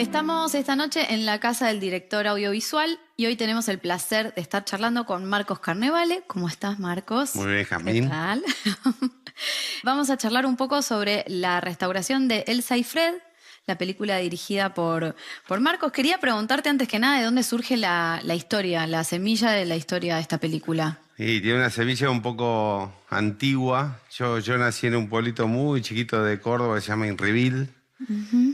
Estamos esta noche en la casa del director audiovisual y hoy tenemos el placer de estar charlando con Marcos Carnevale. ¿Cómo estás, Marcos? Muy bien, Jamín. ¿Qué tal? Vamos a charlar un poco sobre la restauración de Elsa y Fred, la película dirigida por Marcos. Quería preguntarte antes que nada de dónde surge la historia, la semilla de la historia de esta película. Y tiene una semilla un poco antigua. Yo nací en un pueblito muy chiquito de Córdoba que se llama Inrivil.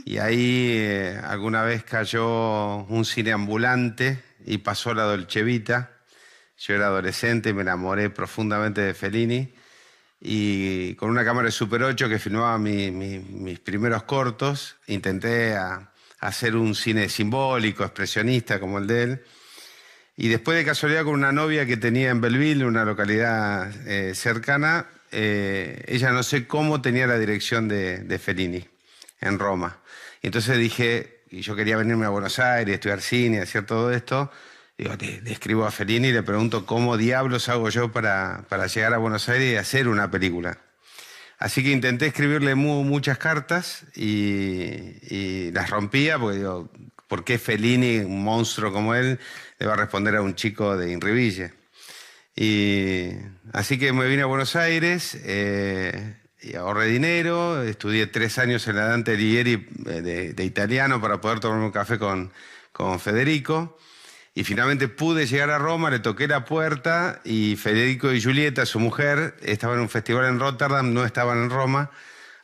Y ahí alguna vez cayó un cine ambulante y pasó la Dolce Vita. Yo era adolescente y me enamoré profundamente de Fellini. Y con una cámara de Super 8 que filmaba mis primeros cortos, intenté hacer un cine simbólico, expresionista como el de él. Y después de casualidad con una novia que tenía en Belleville, una localidad cercana, ella no sé cómo tenía la dirección de Fellini en Roma. Y entonces dije, y yo quería venirme a Buenos Aires, estudiar cine, hacer todo esto. Digo, le escribo a Fellini y le pregunto cómo diablos hago yo para llegar a Buenos Aires y hacer una película. Así que intenté escribirle muchas cartas y las rompía, porque digo, ¿por qué Fellini, un monstruo como él, le va a responder a un chico de Inriville? Y así que me vine a Buenos Aires y ahorré dinero, estudié 3 años en la Dante Alighieri de italiano para poder tomarme un café con Federico. Y finalmente pude llegar a Roma, le toqué la puerta y Federico y Giulietta, su mujer, estaban en un festival en Rotterdam, no estaban en Roma.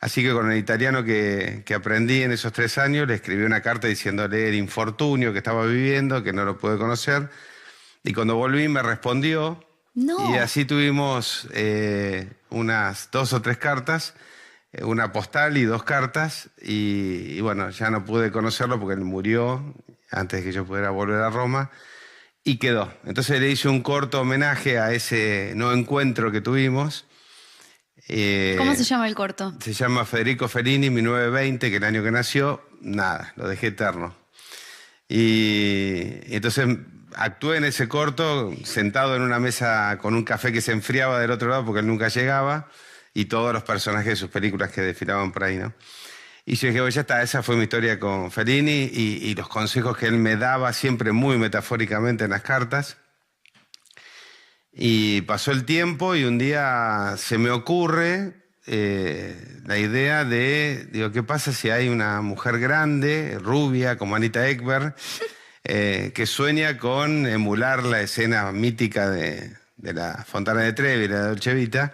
Así que con el italiano que aprendí en esos 3 años, le escribí una carta diciéndole el infortunio que estaba viviendo, que no lo pude conocer. Y cuando volví me respondió. No. Y así tuvimos unas 2 o 3 cartas, una postal y 2 cartas. Y bueno, ya no pude conocerlo porque él murió antes de que yo pudiera volver a Roma. Y quedó. Entonces le hice un corto homenaje a ese no encuentro que tuvimos. ¿Cómo se llama el corto? Se llama Federico Fellini, 1920, que el año que nació, nada, lo dejé eterno. Y entonces actué en ese corto sentado en una mesa con un café que se enfriaba del otro lado porque él nunca llegaba y todos los personajes de sus películas que desfilaban por ahí, ¿no? Y yo dije, ya está, esa fue mi historia con Fellini y los consejos que él me daba siempre muy metafóricamente en las cartas. Y pasó el tiempo y un día se me ocurre la idea de, digo, ¿qué pasa si hay una mujer grande, rubia, como Anita Ekberg, que sueña con emular la escena mítica de la Fontana de Trevi, la Dolce Vita,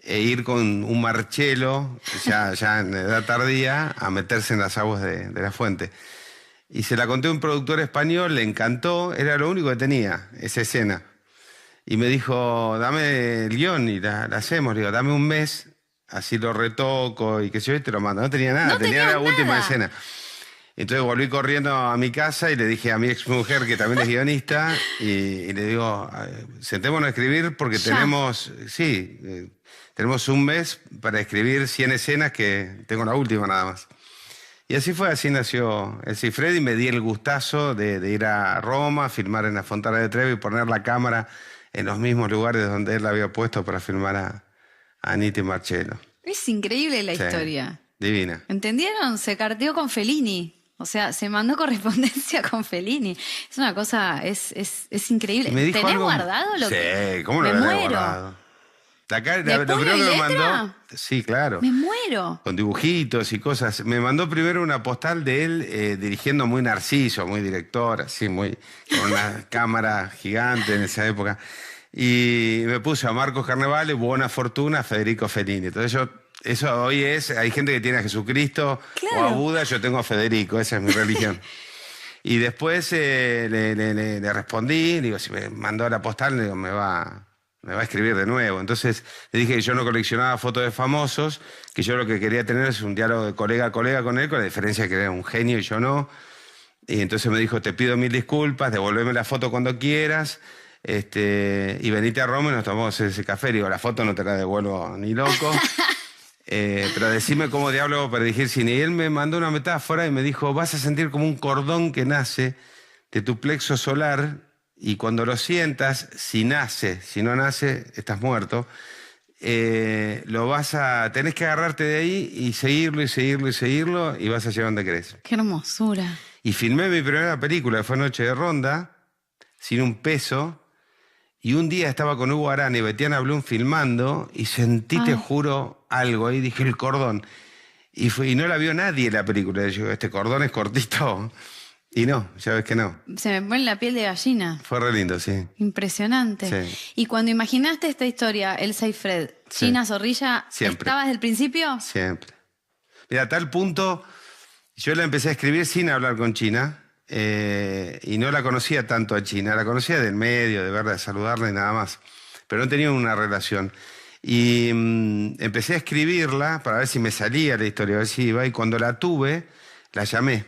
e ir con un Marcello, ya en edad tardía, a meterse en las aguas de la fuente? Y se la conté a un productor español, le encantó, era lo único que tenía, esa escena. Y me dijo, dame el guión y la hacemos. Le digo, dame un mes, así lo retoco y qué sé yo, y te lo mando. No tenía nada, tenía la última escena. Entonces volví corriendo a mi casa y le dije a mi exmujer, que también es guionista, y le digo, sentémonos a escribir porque tenemos un mes para escribir 100 escenas que tengo la última nada más. Y así fue, así nació Elsa y Fred y me di el gustazo de ir a Roma, filmar en la Fontana de Trevi y poner la cámara en los mismos lugares donde él la había puesto para filmar a Anita y Marcello. Es increíble la historia. Divina. ¿Entendieron? Se carteó con Fellini. O sea, se mandó correspondencia con Fellini. Es una cosa, es increíble. ¿Tenés guardado lo que...? Sí, ¿cómo lo tenés guardado? Lo primero que me mandó... Sí, claro. Me muero. Con dibujitos y cosas. Me mandó primero una postal de él dirigiendo muy Narciso, muy director, así, muy con una cámara gigante en esa época. Y me puse a Marcos Carnevale, Buona Fortuna, Federico Fellini. Entonces eso hoy hay gente que tiene a Jesucristo o a Buda, yo tengo a Federico, esa es mi religión. Y después le respondí, digo, si me mandó la postal, digo, me va a escribir de nuevo. Entonces le dije que yo no coleccionaba fotos de famosos, que yo lo que quería tener es un diálogo de colega a colega con él, con la diferencia que era un genio y yo no. Y entonces me dijo, te pido 1000 disculpas, devolveme la foto cuando quieras, y venite a Roma y nos tomamos ese café. Digo, la foto no te la devuelvo ni loco. Pero decime cómo diablo para dirigir cine. Y él me mandó una metáfora y me dijo, vas a sentir como un cordón que nace de tu plexo solar y cuando lo sientas, si nace, si no nace, estás muerto. tenés que agarrarte de ahí y seguirlo y seguirlo y seguirlo y vas a llegar donde querés. Qué hermosura. Y filmé mi primera película, que fue Noche de Ronda, sin un peso. Y un día estaba con Hugo Arana y Betiana Blum filmando y sentí, te juro, algo. Ahí dije, el cordón. Y no la vio nadie la película. Yo, este cordón es cortito. Y no, ya ves que no. Se me pone la piel de gallina. Fue re lindo, sí. Impresionante. Sí. Y cuando imaginaste esta historia, Elsa y Fred, Sí. China Zorrilla, Siempre. ¿estabas desde el principio? Siempre. Mira, a tal punto, yo la empecé a escribir sin hablar con China. Y no la conocía tanto a China. La conocía del medio, de verla, de saludarla y nada más. Pero no tenía una relación. Y empecé a escribirla para ver si me salía la historia, a ver si iba. Y cuando la tuve, la llamé.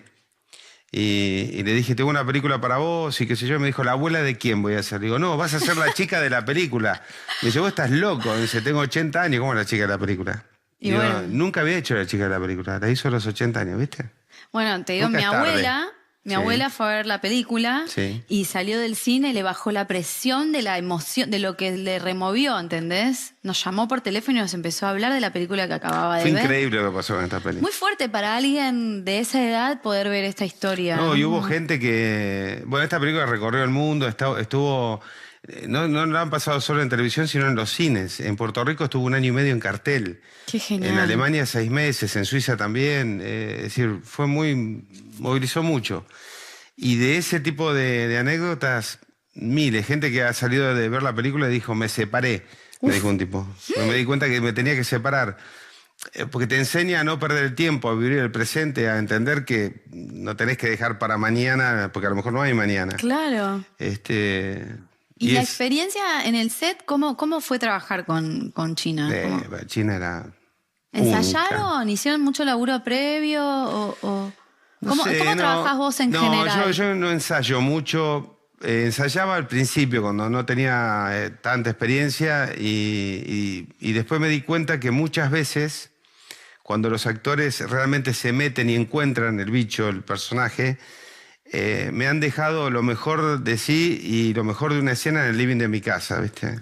Y le dije, tengo una película para vos y qué sé yo. Me dijo, ¿la abuela de quién voy a ser? Digo, no, vas a ser la chica de la película. Me dice, vos estás loco. Me dice, tengo 80 años, ¿cómo es la chica de la película? Y digo, bueno. Nunca había hecho la chica de la película. La hizo a los 80 años, ¿viste? Bueno, te digo, Nunca mi es tarde. abuela Sí. fue a ver la película Sí. y salió del cine y le bajó la presión de la emoción, de lo que le removió, ¿entendés? Nos llamó por teléfono y nos empezó a hablar de la película que acababa de Fue ver. increíble lo que pasó con esta película. Muy fuerte para alguien de esa edad poder ver esta historia. No, y hubo gente que... Bueno, esta película recorrió el mundo, estuvo... No la han pasado solo en televisión, sino en los cines. En Puerto Rico estuvo 1 año y medio en cartel. Qué genial. En Alemania 6 meses, en Suiza también. Es decir, movilizó mucho. Y de ese tipo de anécdotas, miles. Gente que ha salido de ver la película y dijo, me separé. Me dijo un tipo. Me di cuenta que me tenía que separar. Porque te enseña a no perder el tiempo, a vivir el presente, a entender que no tenés que dejar para mañana, porque a lo mejor no hay mañana. Claro. ¿Y la experiencia en el set, cómo fue trabajar con China? China era... ¿Ensayaron? única. ¿Hicieron mucho laburo previo? No ¿Cómo sé, trabajás vos en general? Yo no ensayo mucho. Ensayaba al principio cuando no tenía tanta experiencia y después me di cuenta que muchas veces cuando los actores realmente se meten y encuentran el bicho, el personaje, me han dejado lo mejor de sí y lo mejor de una escena en el living de mi casa, ¿viste?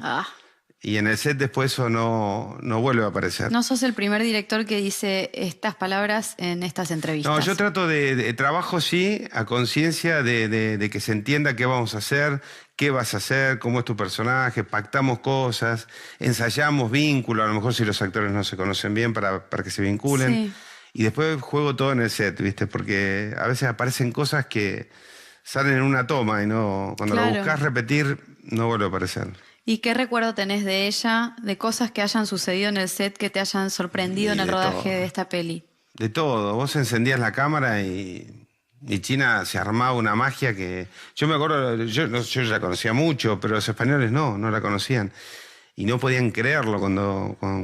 Y en el set después eso no vuelve a aparecer. No sos el primer director que dice estas palabras en estas entrevistas. No, yo trato de trabajo sí, a conciencia de que se entienda qué vamos a hacer, qué vas a hacer, cómo es tu personaje, pactamos cosas, ensayamos vínculos, a lo mejor si los actores no se conocen bien para que se vinculen. Sí. Y después juego todo en el set, ¿viste? Porque a veces aparecen cosas que salen en una toma y no cuando Claro. lo buscas repetir no vuelve a aparecer. ¿Y qué recuerdo tenés de ella, de cosas que hayan sucedido en el set que te hayan sorprendido en el de rodaje todo. de esta peli? De todo. Vos encendías la cámara y China se armaba una magia que... Yo me acuerdo, yo ya conocía mucho, pero los españoles no la conocían. Y no podían creerlo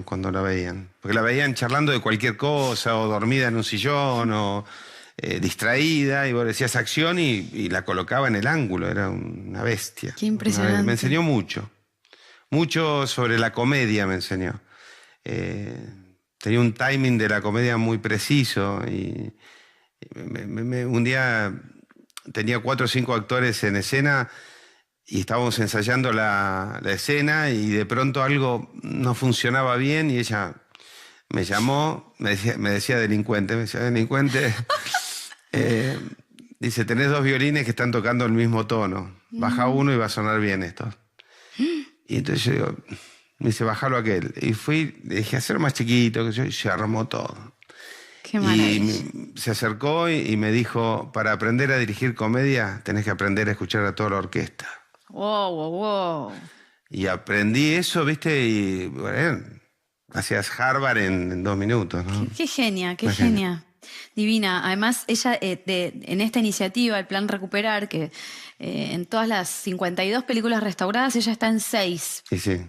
cuando la veían. Porque la veían charlando de cualquier cosa, o dormida en un sillón, o distraída, y vos decías acción y la colocaba en el ángulo. Era una bestia. Qué impresionante. Me enseñó mucho. Mucho sobre la comedia me enseñó. Tenía un timing de la comedia muy preciso y un día tenía 4 o 5 actores en escena y estábamos ensayando la escena y de pronto algo no funcionaba bien y ella me llamó, me decía delincuente, dice, tenés 2 violines que están tocando el mismo tono, baja uno y va a sonar bien esto. Y entonces yo digo, me dice, bájalo aquel. Y fui, le dije, hacer más chiquito, que yo, y se armó todo. Qué maravilla. Y se acercó y me dijo, para aprender a dirigir comedia, tenés que aprender a escuchar a toda la orquesta. Wow. Y aprendí eso, ¿viste? Y bueno, hacías Harvard en 2 minutos, ¿no? Qué genia, qué Una genia. Divina. Además, ella en esta iniciativa, el Plan Recuperar, que en todas las 52 películas restauradas, ella está en 6. Y sí.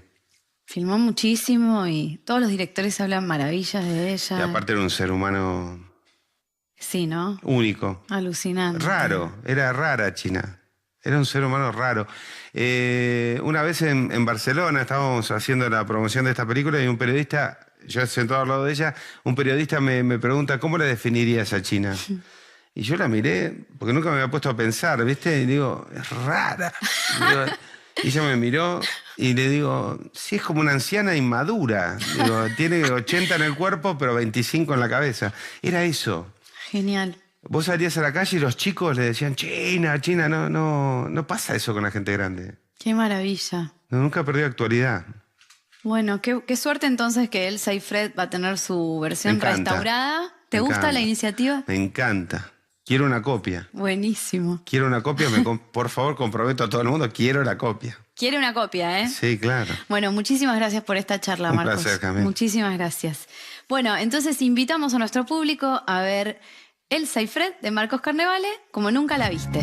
Filmó muchísimo y todos los directores hablan maravillas de ella. Y aparte era un ser humano Sí, ¿no? único. Alucinante. Raro, era rara China. Era un ser humano raro. Una vez en Barcelona estábamos haciendo la promoción de esta película y un periodista, yo sentado al lado de ella, un periodista me pregunta, ¿cómo le definirías a China? Y yo la miré, porque nunca me había puesto a pensar, ¿viste? Y digo, es rara. Digo, Y ella me miró y le digo, sí, es como una anciana inmadura. Digo, tiene 80 en el cuerpo, pero 25 en la cabeza. Era eso. Genial. Vos salías a la calle y los chicos le decían, China, China, no pasa eso con la gente grande. Qué maravilla. No, nunca perdió actualidad. Bueno, qué suerte entonces que Elsa y Fred va a tener su versión restaurada. ¿Te gusta la iniciativa? Me encanta. Quiero una copia. Buenísimo. Quiero una copia, por favor, comprometo a todo el mundo, quiero la copia. Quiere una copia, ¿eh? Sí, claro. Bueno, muchísimas gracias por esta charla, Marcos. Un placer, Camila. Muchísimas gracias. Bueno, entonces invitamos a nuestro público a ver Elsa y Fred de Marcos Carnevale como nunca la viste.